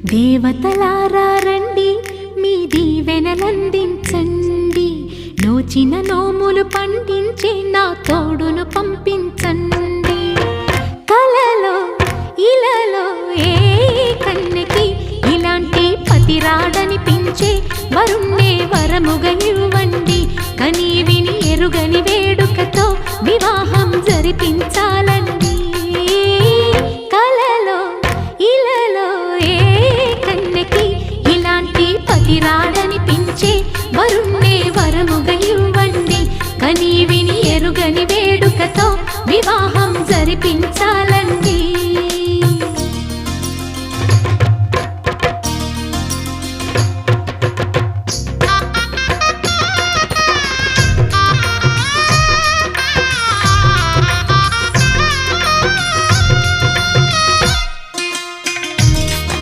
దేవతలారా రండి, మీ దీవెనలందించండి. నోచిన నోములు పండించే నా తోడును పంపించండి. కలలో ఇలలో ఏ కన్నెకి ఇలాంటి పతిరాడనిపించే వరుణ్ణే వరముగా ఇవ్వండి. కని విని ఎరుగని వేడుకతో వివాహ